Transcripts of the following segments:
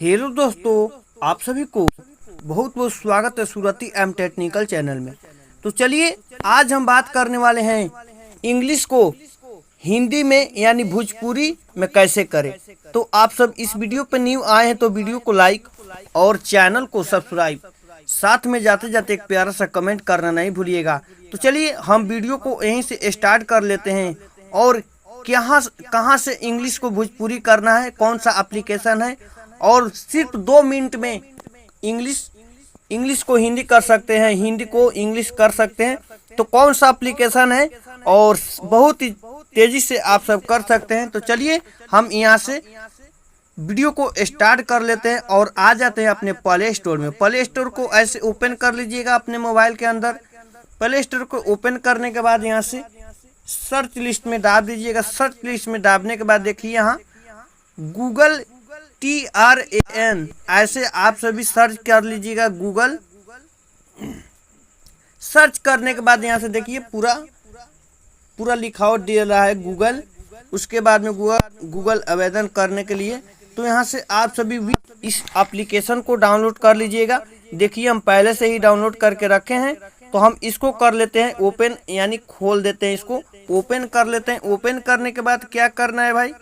Hello दोस्तों, आप सभी को बहुत बहुत स्वागत है सूरती एम टेक्निकल चैनल में। तो चलिए आज हम बात करने वाले हैं इंग्लिश को हिंदी में यानी भोजपुरी में कैसे करें। तो आप सब इस वीडियो पर न्यू आए हैं तो वीडियो को लाइक और चैनल को सब्सक्राइब, साथ में जाते जाते एक प्यारा सा कमेंट करना नहीं भूलिएगा। तो चलिए हम वीडियो को यहीं से स्टार्ट कर लेते हैं। और कहाँ से इंग्लिश को भोजपुरी करना है, कौन सा एप्लीकेशन है, और सिर्फ 2 मिनट में इंग्लिश को हिंदी कर सकते हैं, हिंदी को इंग्लिश कर सकते हैं। तो कौन सा एप्लीकेशन है और बहुत ही तेजी से आप सब कर सकते हैं। तो चलिए हम यहाँ से वीडियो को स्टार्ट कर लेते हैं और आ जाते हैं अपने प्ले स्टोर में। प्ले स्टोर को ऐसे ओपन कर लीजिएगा अपने मोबाइल के अंदर। प्ले स्टोर को ओपन करने के बाद यहाँ से सर्च लिस्ट में डाल दीजिएगा। सर्च लिस्ट में डालने के बाद देखिए यहाँ गूगल TRAN ऐसे आप सभी सर्च कर लीजिएगा। गूगल सर्च करने के बाद यहाँ से देखिए पूरा लिखावट दे रहा है गूगल। उसके बाद में गूगल आवेदन करने के लिए तो यहाँ से आप सभी इस एप्लीकेशन को डाउनलोड कर लीजिएगा। देखिए हम पहले से ही डाउनलोड करके रखे हैं, तो हम इसको कर लेते हैं ओपन, यानी खोल देते हैं, इसको ओपन कर लेते हैं। ओपन करने के बाद क्या करना है भाई,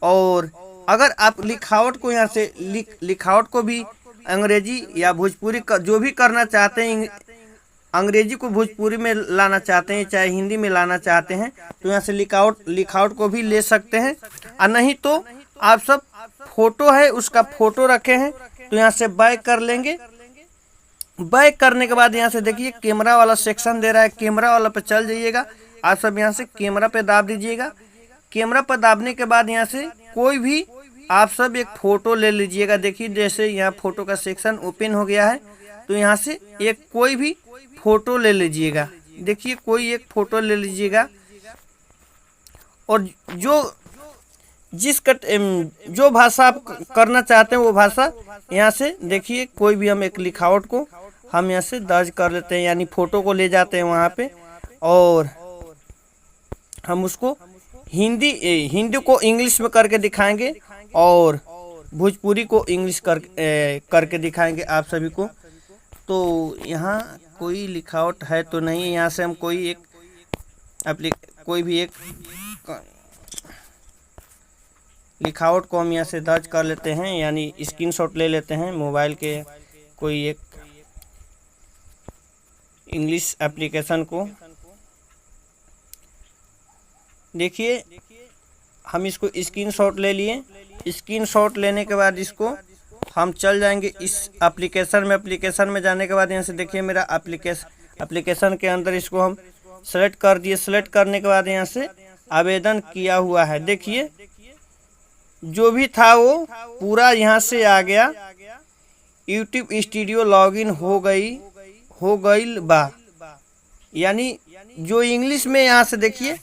और अगर आप लिखावट को यहाँ से लिखावट को भी अंग्रेजी या भोजपुरी का जो भी करना चाहते हैं, अंग्रेजी को भोजपुरी में लाना चाहते हैं चाहे हिंदी में लाना चाहते हैं, तो यहाँ से लिखावट को भी ले सकते हैं। और नहीं तो आप सब फोटो है उसका फोटो रखे हैं तो यहाँ से बैक कर लेंगे। बैक करने के बाद यहाँ से देखिए कैमरा वाला सेक्शन दे रहा है, कैमरा वाला पे चल जाइएगा। आप सब यहाँ से कैमरा पे दाब दीजिएगा। कैमरा पर दाबने के बाद यहाँ से कोई भी आप सब एक फ़ोटो ले लीजिएगा। देखिए जैसे यहाँ फ़ोटो का सेक्शन ओपन हो गया है, तो यहाँ से एक कोई भी फ़ोटो ले लीजिएगा। देखिए कोई एक फ़ोटो ले लीजिएगा और जो भाषा आप करना चाहते हैं वो भाषा यहाँ से देखिए कोई भी हम एक लिखावट को हम यहाँ से दर्ज कर लेते हैं, यानी फ़ोटो को ले जाते हैं वहाँ पे और हम उसको हिंदी को इंग्लिश में करके दिखाएंगे और भोजपुरी को इंग्लिश करके दिखाएंगे आप सभी को। तो यहाँ कोई लिखावट है तो नहीं, यहाँ से हम कोई भी एक लिखावट को हम यहाँ से दर्ज कर लेते हैं, यानी स्क्रीनशॉट ले लेते हैं मोबाइल के कोई एक इंग्लिश एप्लीकेशन को। देखिए हम इसको स्क्रीनशॉट ले लिए। स्क्रीनशॉट लेने के बाद इसको हम चल जाएंगे इस एप्लीकेशन में। एप्लीकेशन में जाने के बाद यहाँ से देखिए मेरा एप्लीकेशन के अंदर इसको हम सेलेक्ट कर दिए। सेलेक्ट करने के बाद यहाँ से आवेदन किया हुआ है, देखिए जो भी था वो पूरा यहाँ से आ गया। यूट्यूब स्टूडियो लॉगिन हो गई बा, यानी जो इंग्लिश में यहाँ से देखिए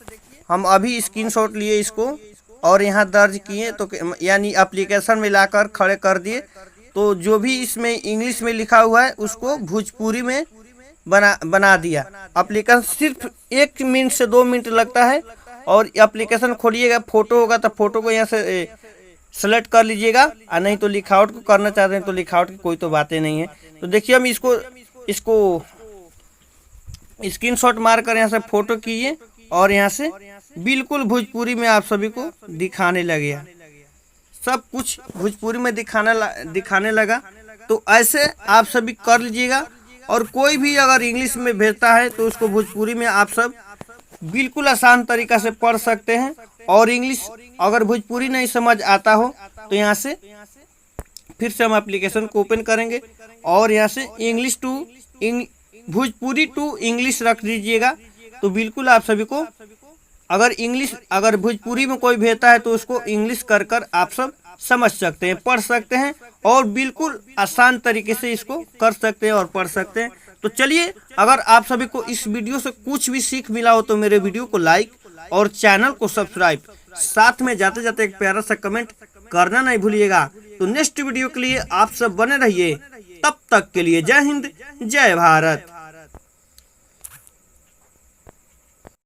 हम अभी स्क्रीनशॉट लिए इसको और यहाँ दर्ज किए, तो यानी एप्लीकेशन में लाकर खड़े कर दिए। तो जो भी इसमें इंग्लिश में लिखा हुआ है उसको भोजपुरी में बना दिया। एप्लीकेशन सिर्फ 1 मिनट से 2 मिनट लगता है। और एप्लीकेशन खोलिएगा, फ़ोटो होगा तो फ़ोटो को यहाँ से सेलेक्ट कर लीजिएगा, और नहीं तो लिखावट को करना चाहते हैं तो लिखावट की कोई तो बातें नहीं है। तो देखिए हम इसको स्क्रीनशॉट मारकर यहाँ से फ़ोटो किए और यहाँ से बिल्कुल भोजपुरी में आप सभी को दिखाने लगे, सब कुछ भोजपुरी में दिखाने लगा। तो ऐसे आप सभी कर लीजिएगा। और कोई भी अगर इंग्लिश में भेजता है तो उसको भोजपुरी में आप सब बिल्कुल आसान तरीका से पढ़ सकते हैं। और इंग्लिश अगर भोजपुरी नहीं समझ आता हो तो यहाँ से फिर से हम एप्लीकेशन को ओपन करेंगे और यहाँ से भोजपुरी टू इंग्लिश रख दीजिएगा। तो बिल्कुल आप सभी को अगर भोजपुरी में कोई भेजता है तो उसको इंग्लिश कर आप सब समझ सकते हैं, पढ़ सकते हैं और बिल्कुल आसान तरीके से इसको कर सकते हैं और पढ़ सकते हैं। तो चलिए अगर आप सभी को इस वीडियो से कुछ भी सीख मिला हो तो मेरे वीडियो को लाइक और चैनल को सब्सक्राइब, साथ में जाते जाते एक प्यारा सा कमेंट करना नहीं भूलिएगा। तो नेक्स्ट वीडियो के लिए आप सब बने रहिए। तब तक के लिए जय हिंद, जय भारत।